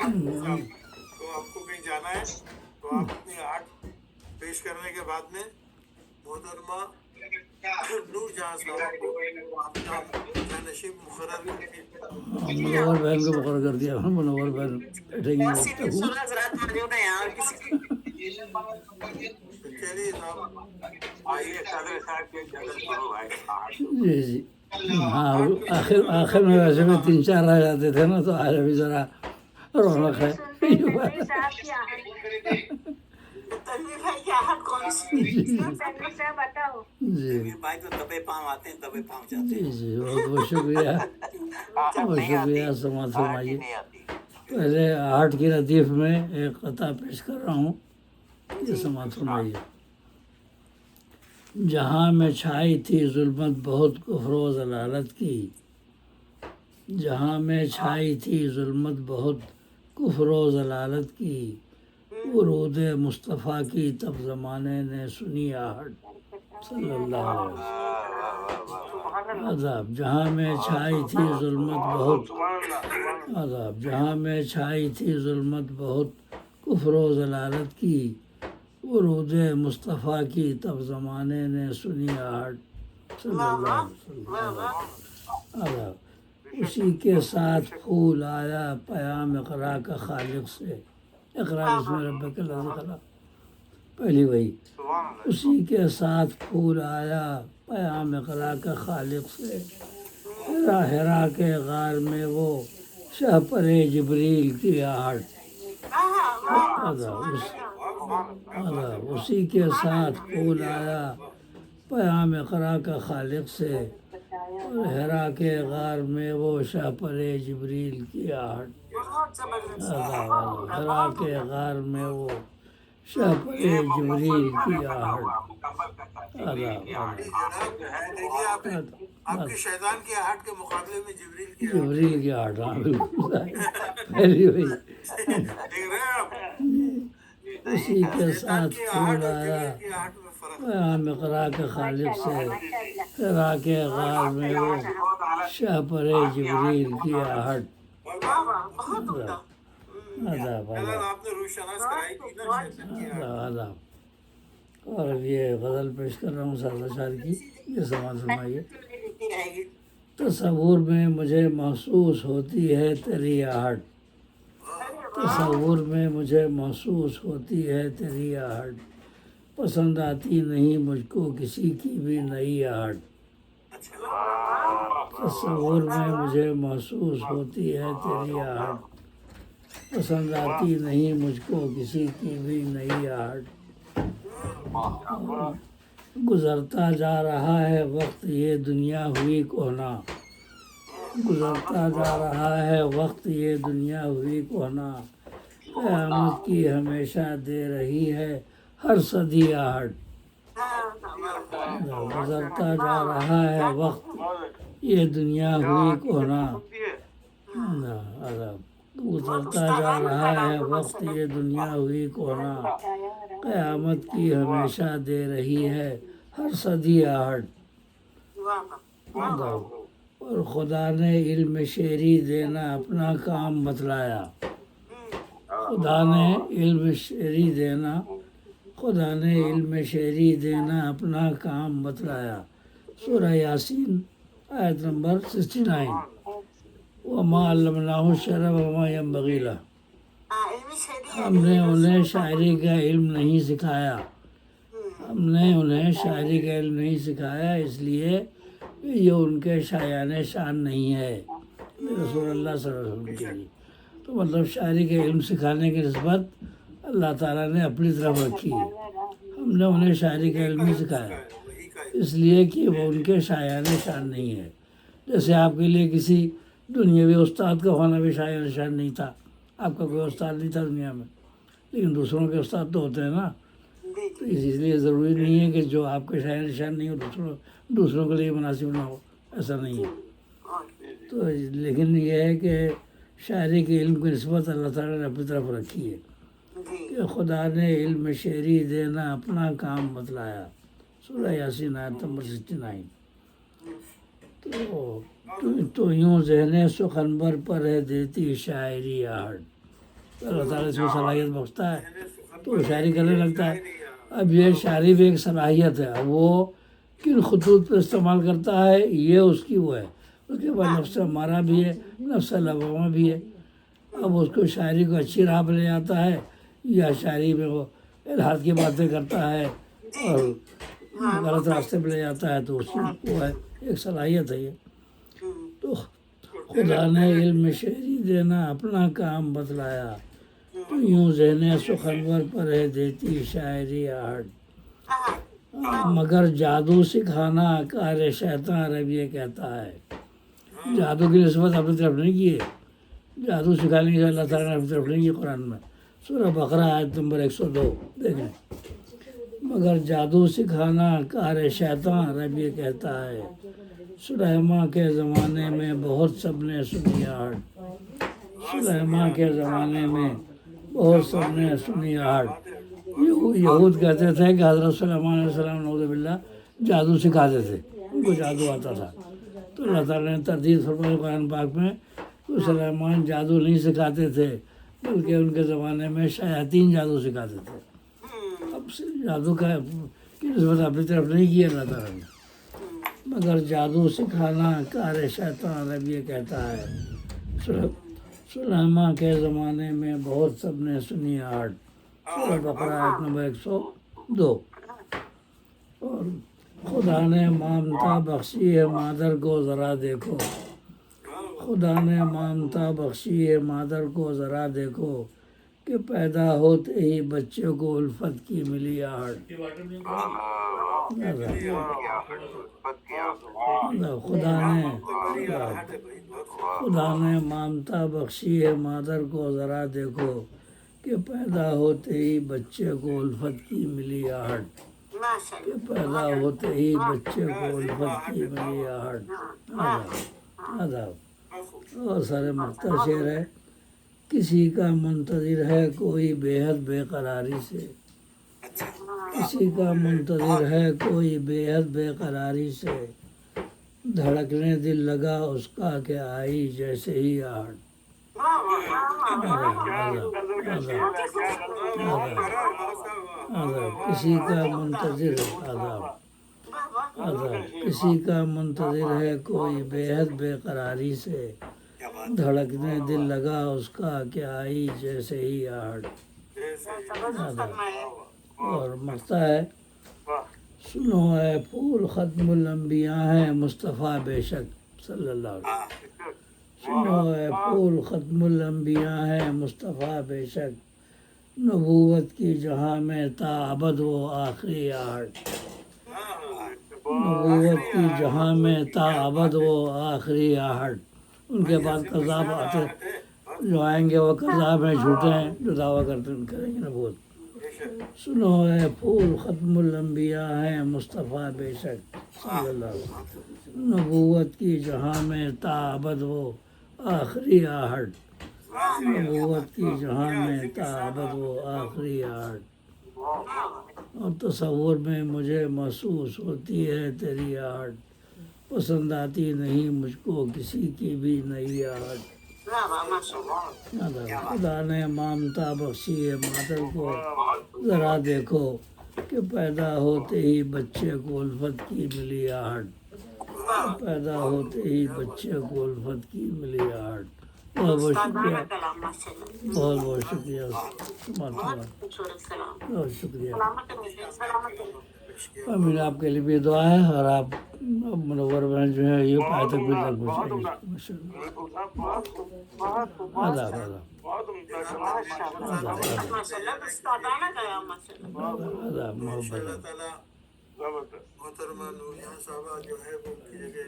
تو آپ کو کہیں جانا ہے تو آپ اپنی آرٹ پیش کرنے کے بعد میں محترمہ نور جہاں صاحبہ کو جانشین مقرر کر کے منور بہن کو مقرر کر دیا، منور بہن بیٹھیں گی گفتگو۔ چلیے صاحب آئیے صدر صاحب کے جگہ شروع ہے جی جی ہاں، آخر میں ویسے بھی 3-4 رہ جاتے تھے نا، تو آج ابھی ذرا رونق ہے۔ جی بھائی تو دبے پاؤں آتے ہیں دبے پاؤں جاتے جی ہیں جی، بہت بہت شکریہ، بہت شکریہ، سماعت فرمائیے۔ پہلے آرٹ کی ردیف میں ایک قطعہ پیش کر رہا ہوں، یہ سماعت فرمائیے۔ جہاں میں چھائی تھی ظلمت بہت کفر و ضلالت کی، جہاں میں چھائی تھی ظلمت بہت کفر و ضلالت کی، ورود مصطفیٰ کی تب زمانے نے سنی آہٹ، صلی اللہ علیہ وسلم۔ عذاب جہاں میں چھائی تھی ظلمت بہت، عذاب جہاں میں چھائی تھی ظلمت بہت کفر و ضلالت کی، ورود مصطفیٰ کی تب زمانے نے سنی آہٹ، صلی اللہ علیہ وسلم۔ عذاب اسی کے ساتھ پھول آیا پیام اقرا کا خالق سے، اقرا بسم ربک الذی خلق، پہلی وہی، اسی کے ساتھ پھول آیا پیام اقرا کا خالق سے، ہرا کے غار میں وہ شہ پر جبریل کی آہٹ، اسی کے ساتھ پھول آیا پیام اقرا کا خالق سے، اور ہرا کے غار میں وہ شہ پر جبریل کی آہٹ، ہرا کے غار میں وہ شہ پر جبریل کی آہٹ، جناب جو ہے دیکھیے آپ کے شیطان کی آہٹ کے مقابلے میں جبریل کی آہٹ جبریل کی آہٹ، ہاں بالکل پہلی وہی، دیکھ رہے ہیں آپ اسی کے ساتھ پھول آیا کی آہٹ میں فرق پیام اقرا کے خالق سے، ہرا کے غار میں وہ شہ پر جبریل کی آہٹ، عذاب آپ نے روح شناس کرائی تھی نا شیطان کی آہٹ عذاب۔ اور اب یہ غزل پیش کر رہا ہوں سازا شار کی، یہ سماعت فرمائیے۔ تصور میں مجھے محسوس ہوتی ہے تیری آہٹ، تصور میں مجھے محسوس ہوتی ہے تیری آہٹ، پسند آتی نہیں مجھ کو کسی کی بھی نئی آہٹ، تصور میں مجھے محسوس ہوتی ہے تیری آہٹ، پسند آتی نہیں مجھ کو کسی کی بھی نئی آہٹ، گزرتا جا رہا ہے وقت یہ دنیا ہوئی کہنا، گزرتا جا رہا ہے وقت یہ دنیا ہوئی کہنا، قیامت کی ہمیشہ دے رہی ہے ہر صدی آہٹ، گزرتا جا رہا ہے وقت یہ دنیا ہوئی کہنا، گزرتا جا رہا ہے وقت یہ دنیا ہوئی کہنا، قیامت کی ہمیشہ دے رہی ہے ہر صدی آہٹ، اور خدا نے علم شعری دینا اپنا کام بتلایا، خدا نے علم شعری دینا، خدا نے علم شعری دینا اپنا کام بتلایا، سورہ یاسین آیت نمبر 69۔ وما علمناہ الشعر وما ينبغی لہ، ہم نے انہیں شاعری کا علم نہیں سکھایا، ہم نے انہیں شاعری کا علم نہیں سکھایا، اس لیے یہ ان کے شایان شان نہیں ہے رسول اللہ صلی اللہ علیہ وسلم کے لیے۔ تو مطلب شاعری کے علم سکھانے کی نسبت اللہ تعالیٰ نے اپنی طرف رکھی ہے، ہم نے انہیں شاعری کا علم نہیں سکھایا اس لیے کہ وہ ان کے شایان شان نہیں ہے، جیسے آپ کے لیے کسی دنیاوی استاد کا ہونا بھی شایان شان نہیں تھا، آپ کا کوئی استاد نہیں تھا دنیا میں، لیکن دوسروں کے استاد تو ہوتے ہیں نا، تو اس لیے ضروری نہیں ہے کہ جو آپ کے شایان شان نہیں ہو دوسروں کے لیے مناسب نہ ہو، ایسا نہیں ہے۔ تو لیکن یہ ہے کہ شاعری کے علم کی نسبت اللہ تعالیٰ نے اپنی طرف رکھی ہے کہ خدا نے علم شعری دینا اپنا کام بتلایا، سورہ یاسین آیت نمبر 69۔ تو یوں ذہن سخنبر پر ہے دیتی شاعری آہٹ، تو اللہ تعالیٰ اس کو صلاحیت بخشتا ہے تو وہ شاعری کرنے لگتا ہے۔ اب یہ شاعری بھی ایک صلاحیت ہے، وہ کن خطوط پہ استعمال کرتا ہے یہ اس کی وہ ہے، اس کے بعد نفس امارہ بھی ہے، نفس لوامہ بھی ہے۔ اب اس کو شاعری کو اچھی راہ پہ لے جاتا ہے یا شاعری میں وہ الحاد کی باتیں کرتا ہے اور غلط راستے پہ لے جاتا ہے، تو اس کی وہ ہے ایک صلاحیت ہے یہ۔ تو خدا نے علم شعری دینا اپنا کام بتلایا، تو یوں ذہن سخنور پر ہے دیتی شاعری آہٹ، مگر جادو سکھانا کار شیطان رب یہ کہتا ہے۔ جادو کی نسبت اپنی طرف نہیں کی ہے، جادو سکھانے کی اللہ تعالیٰ نے اپنی طرف نہیں کی قرآن میں۔ سورہ بقرہ آیت نمبر 102 دیکھیں، مگر جادو سکھانا کار شیطان رب یہ کہتا ہے، سلیمان کے زمانے میں بہت سب نے سنی آہٹ، سلیمان کے زمانے میں بہت سب نے سنی آہٹ۔ یہود کہتے تھے کہ حضرت سلیمان علیہ السلام نعوذ باللہ جادو سکھاتے تھے، ان کو جادو آتا تھا، تو اللہ تعالیٰ نے تردید فرمائی قرآن پاک میں کہ سلیمان جادو نہیں سکھاتے تھے بلکہ ان کے زمانے میں شیاطین جادو سکھاتے تھے۔ اب جادو کا کی نسبت اپنی طرف نہیں کی اللہ تعالیٰ نے، مگر جادو سکھانا کار شیطان رب یہ کہتا ہے، سلیمان کے زمانے میں بہت سب نے سنی آہٹ، سورہ بقرہ آیت نمبر 102۔ اور خدا نے مامتا بخشی ہے مادر کو ذرا دیکھو، خدا نے مامتا بخشی ہے مادر کو ذرا دیکھو، کہ پیدا ہوتے ہی بچے کو الفت کی ملی آہٹ۔ خدا نے مامتا بخشی ہے مادر کو ذرا دیکھو، کہ پیدا ہوتے ہی بچے کو الفت کی ملی آہٹ، کہ پیدا ہوتے ہی بچے کو الفت کی ملی آہٹ۔ آداب اور سارے مختار شعر ہے۔ کسی کا منتظر ہے کوئی بے حد بے قراری سے، کسی کا منتظر ہے کوئی بے حد بے قراری سے، دھڑکنے دل لگا اس کا کہ آئی جیسے ہی آہٹ۔ کسی کا منتظر کسی کا منتظر ہے کوئی بے حد بے قراری سے، دھڑکنے دل لگا اس کا کہ آئی جیسے ہی آہٹ۔ اور مقطع ہے، سنو اے پھول ختم الانبیاء ہیں مصطفیٰ بے شک صلی اللہ علیہ وسلم، سنو اے پھول ختم الانبیاء ہیں مصطفیٰ بے شک، نبوت کی جہاں میں تا ابد وہ آخری آہٹ، نبوت کی جہاں میں تا ابد وہ آخری آہٹ۔ ان کے بعد کذاب آتے جو آئیں گے وہ کذاب ہیں، جھوٹے ہیں، جو دعویٰ کرتے ہیں کریں گے نبوت۔ سنو اے پھول ختم الانبیاء ہیں مصطفیٰ بے شک صلی اللہ علیہ وسلم، نبوت کی جہاں میں تا ابد وہ آخری آہٹ، نبوت کی جہاں میں تا ابد وہ آخری آہٹ۔ اور تصور میں مجھے محسوس ہوتی ہے تیری آہٹ، پسند آتی نہیں مجھ کو کسی کی بھی نئی آہٹ۔ خدا نے مامتا بخشی ہے مادر کو ذرا دیکھو، کہ پیدا ہوتے ہی بچے کو الفت کی ملی آہٹ، پیدا ہوتے ہی بچے کو الفت کی ملی آہٹ۔ بہت بہت شکریہ، بہت بہت شکریہ، بہت شکریہ۔ امین آپ کے لیے بھی دعا ہے، اور آپ منور بہن جو ہے یہ پائے تک بھی تک پہنچائیں گے۔ آداب آداب محبت۔ محترمہ نور جہاں صاحبہ جو ہے وہ کی جگہ